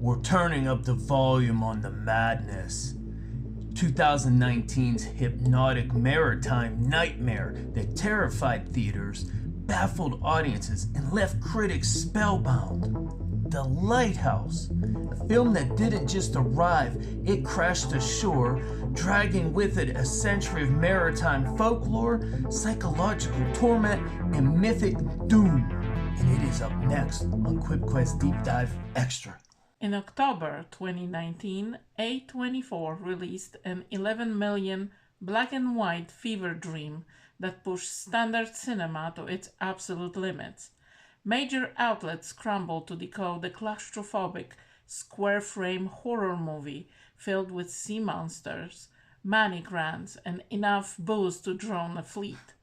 We're turning up the volume on the madness. 2019's hypnotic maritime nightmare that terrified theaters, baffled audiences, and left critics spellbound. The Lighthouse, a film that didn't just arrive, it crashed ashore, dragging with it a century of maritime folklore, psychological torment, and mythic doom. And it is up next on Quip Quest Deep Dive Xtra. In October 2019, A24 released an 11 million black and white fever dream that pushed standard cinema to its absolute limits. Major outlets scrambled to decode the claustrophobic, square-frame horror movie filled with sea monsters, manic rants, and enough booze to drown a fleet.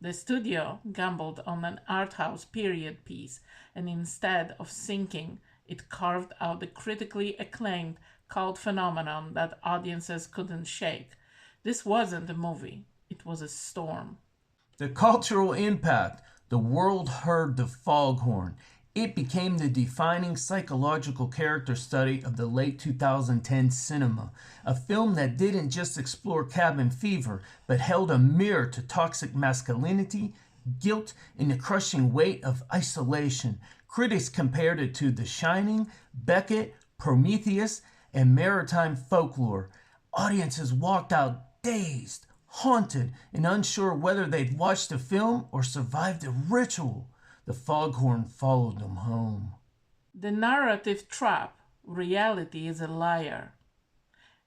The studio gambled on an art house period piece, and instead of sinking, it carved out the critically acclaimed cult phenomenon that audiences couldn't shake. This wasn't a movie, it was a storm. The cultural impact. The world heard the foghorn. It became the defining psychological character study of the late 2010 cinema, a film that didn't just explore cabin fever, but held a mirror to toxic masculinity, guilt, and the crushing weight of isolation. Critics compared it to The Shining, Beckett, Prometheus, and maritime folklore. Audiences walked out dazed, haunted, and unsure whether they'd watched the film or survived the ritual. The foghorn followed them home. The narrative trap, reality is a liar.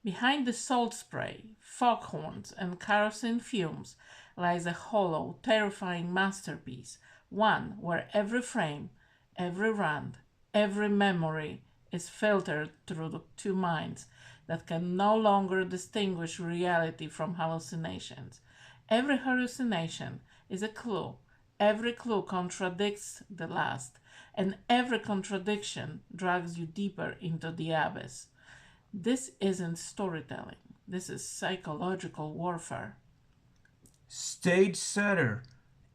Behind the salt spray, foghorns, and kerosene fumes lies a hollow, terrifying masterpiece, one where every frame, every rant, every memory is filtered through the two minds that can no longer distinguish reality from hallucinations. Every hallucination is a clue. Every clue contradicts the last, and every contradiction drags you deeper into the abyss. This isn't storytelling. This is psychological warfare. Stage setter,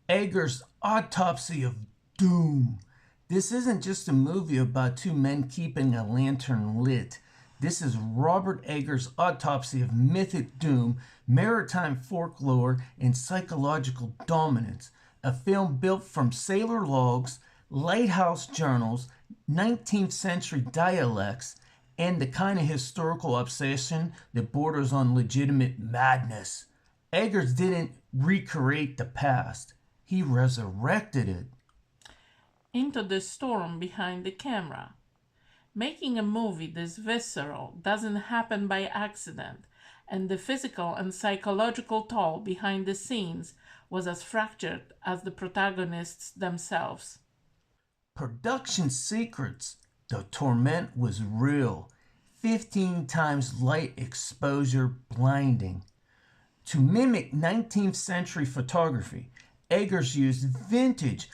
Eggers' Autopsy of Doom. This isn't just a movie about two men keeping a lantern lit. This is Robert Eggers' autopsy of mythic doom, maritime folklore, and psychological dominance. A film built from sailor logs, lighthouse journals, 19th century dialects, and the kind of historical obsession that borders on legitimate madness. Eggers didn't recreate the past. He resurrected it. Into the storm behind the camera. Making a movie this visceral doesn't happen by accident, and the physical and psychological toll behind the scenes was as fractured as the protagonists themselves. Production secrets. The torment was real. 15 times light exposure blinding. To mimic 19th century photography, Eggers used vintage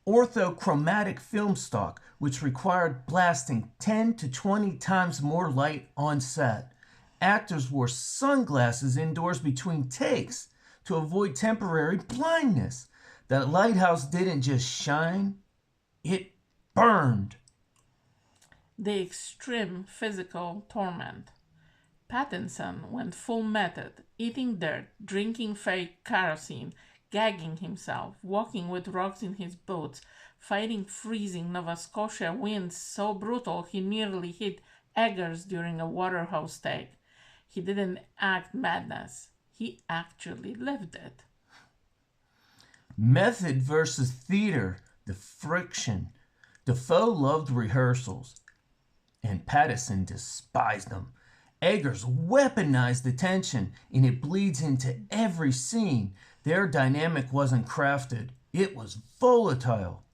orthochromatic film stock, which required blasting 10 to 20 times more light on set. Actors wore sunglasses indoors between takes to avoid temporary blindness. The lighthouse didn't just shine, it burned. The extreme physical torment. Pattinson went full method, eating dirt, drinking fake kerosene, gagging himself, walking with rocks in his boots, fighting freezing Nova Scotia winds so brutal he nearly hit Eggers during a water hose take. He didn't act madness. He actually lived it. Method versus theater, the friction. Dafoe loved rehearsals, and Pattinson despised them. Eggers weaponized the tension, and it bleeds into every scene. Their dynamic wasn't crafted, it was volatile.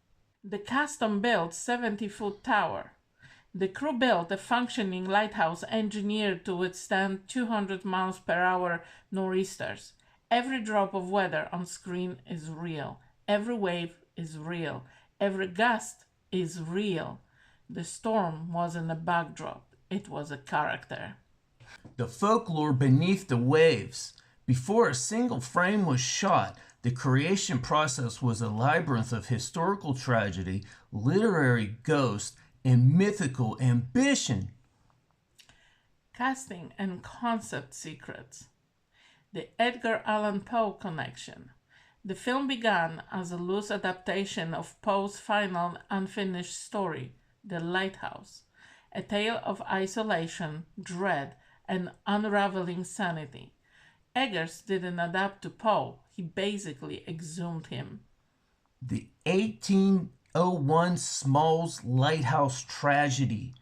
The custom-built 70-foot tower. The crew built a functioning lighthouse engineered to withstand 200 miles per hour nor'easters. Every drop of weather on screen is real. Every wave is real. Every gust is real. The storm wasn't a backdrop, it was a character. The folklore beneath the waves. Before a single frame was shot, the creation process was a labyrinth of historical tragedy, literary ghost, and mythical ambition. Casting and concept secrets. The Edgar Allan Poe connection. The film began as a loose adaptation of Poe's final unfinished story, The Lighthouse, a tale of isolation, dread, and unraveling sanity. Eggers didn't adapt to Poe, he basically exhumed him. The 1801 Smalls Lighthouse tragedy.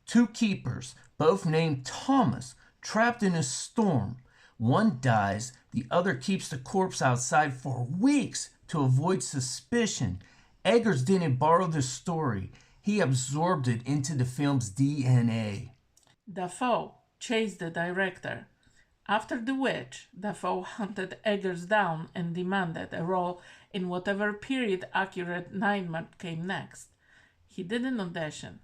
Two keepers, both named Thomas, trapped in a storm. One dies, the other keeps the corpse outside for weeks to avoid suspicion. Eggers didn't borrow the story, he absorbed it into the film's DNA. Dafoe chased the director. After The Witch, Dafoe hunted Eggers down and demanded a role in whatever period-accurate nightmare came next. He didn't audition.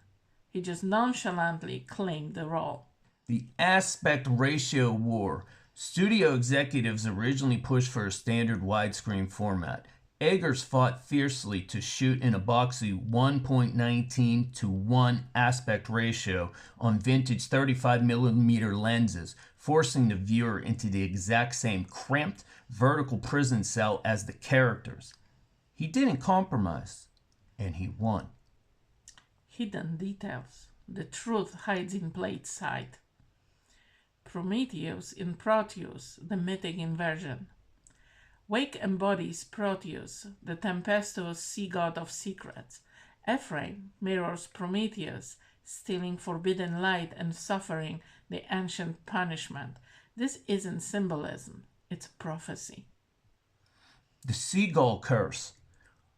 He just nonchalantly claimed the role. The aspect ratio war. Studio executives originally pushed for a standard widescreen format. Eggers fought fiercely to shoot in a boxy 1.19 to 1 aspect ratio on vintage 35mm lenses, forcing the viewer into the exact same cramped vertical prison cell as the characters. He didn't compromise, and he won. Hidden details. The truth hides in plain sight. Prometheus in Proteus, the mythic inversion. Wake embodies Proteus, the tempestuous sea god of secrets. Ephraim mirrors Prometheus, stealing forbidden light and suffering the ancient punishment. This isn't symbolism, it's prophecy. The seagull curse.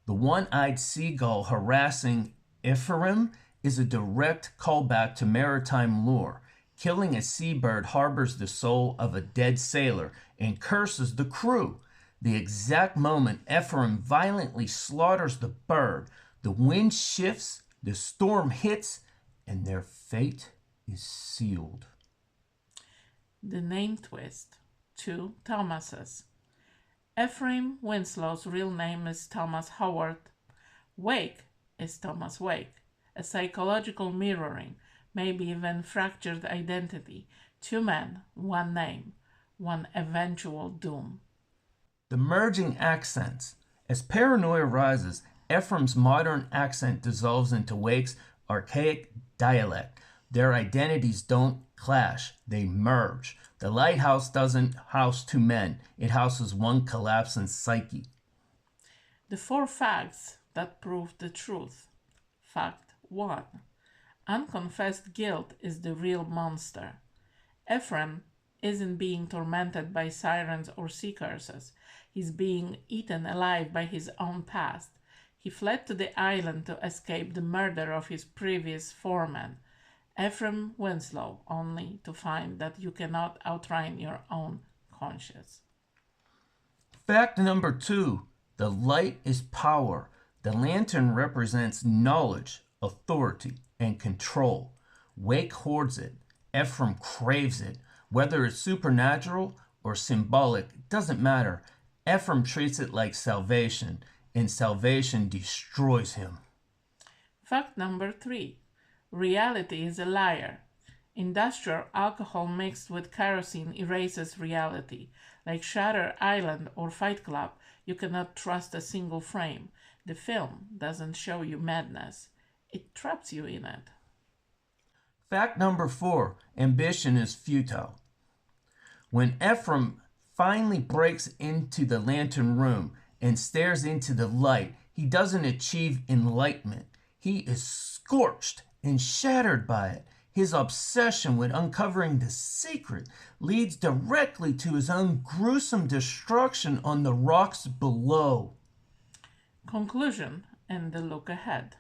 The one-eyed seagull harassing Ephraim is a direct callback to maritime lore. Killing a seabird harbors the soul of a dead sailor and curses the crew. The exact moment Ephraim violently slaughters the bird, the wind shifts, the storm hits, and their fate is sealed. The name twist. Two Thomases. Ephraim Winslow's real name is Thomas Howard. Wake is Thomas Wake, a psychological mirroring, maybe even fractured identity. Two men, one name, one eventual doom. The merging accents. As paranoia rises, Ephraim's modern accent dissolves into Wake's archaic dialect. Their identities don't clash, they merge. The lighthouse doesn't house two men, it houses one collapsing psyche. The four facts that prove the truth. Fact 1. Unconfessed guilt is the real monster. Ephraim isn't being tormented by sirens or sea curses. He's being eaten alive by his own past. He fled to the island to escape the murder of his previous foreman, Ephraim Winslow, only to find that you cannot outrun your own conscience. Fact number 2. The light is power. The lantern represents knowledge, authority, and control. Wake hoards it. Ephraim craves it. Whether it's supernatural or symbolic, doesn't matter. Ephraim treats it like salvation, and salvation destroys him. Fact number 3. Reality is a liar. Industrial alcohol mixed with kerosene erases reality. Like Shutter Island or Fight Club, you cannot trust a single frame. The film doesn't show you madness. It traps you in it. Fact number 4. Ambition is futile. When Ephraim finally breaks into the lantern room and stares into the light, he doesn't achieve enlightenment. He is scorched and shattered by it. His obsession with uncovering the secret leads directly to his own gruesome destruction on the rocks below. Conclusion and the look ahead.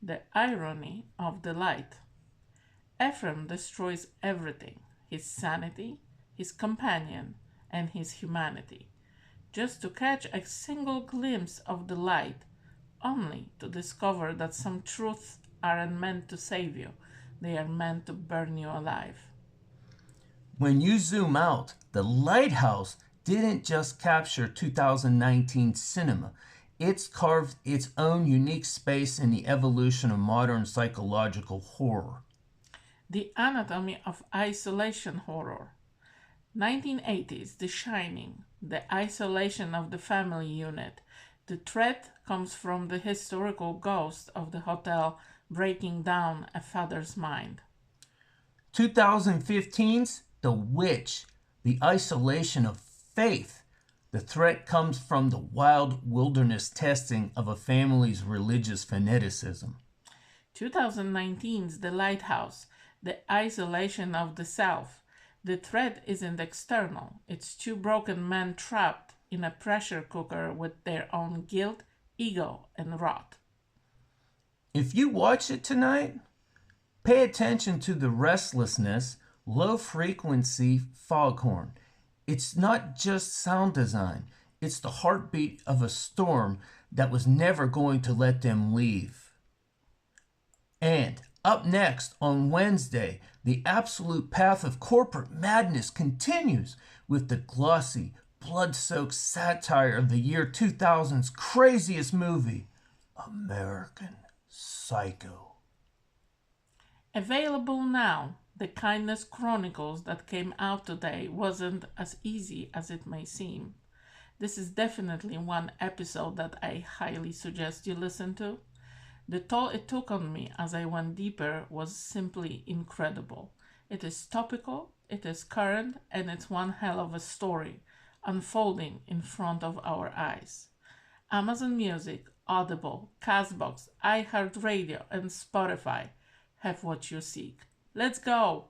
The irony of the light. Ephraim destroys everything: his sanity, his companion, and his humanity, just to catch a single glimpse of the light, only to discover that some truths aren't meant to save you, they are meant to burn you alive. When you zoom out, The Lighthouse didn't just capture 2019 cinema, It's carved its own unique space in the evolution of modern psychological horror. The anatomy of isolation horror. 1980s, The Shining, the isolation of the family unit. The threat comes from the historical ghost of the hotel breaking down a father's mind. 2015's The Witch, the isolation of faith. The threat comes from the wild wilderness testing of a family's religious fanaticism. 2019's The Lighthouse, the isolation of the self. The threat isn't external, it's two broken men trapped in a pressure cooker with their own guilt, ego, and rot. If you watch it tonight, pay attention to the restlessness, low frequency foghorn. It's not just sound design, it's the heartbeat of a storm that was never going to let them leave. And up next on Wednesday, the absolute path of corporate madness continues with the glossy, blood-soaked satire of the year 2000's craziest movie, American Psycho. Available now, The Kindness Chronicles that came out today wasn't as easy as it may seem. This is definitely one episode that I highly suggest you listen to. The toll it took on me as I went deeper was simply incredible. It is topical, it is current, and it's one hell of a story unfolding in front of our eyes. Amazon Music, Audible, Castbox, iHeartRadio, and Spotify have what you seek. Let's go!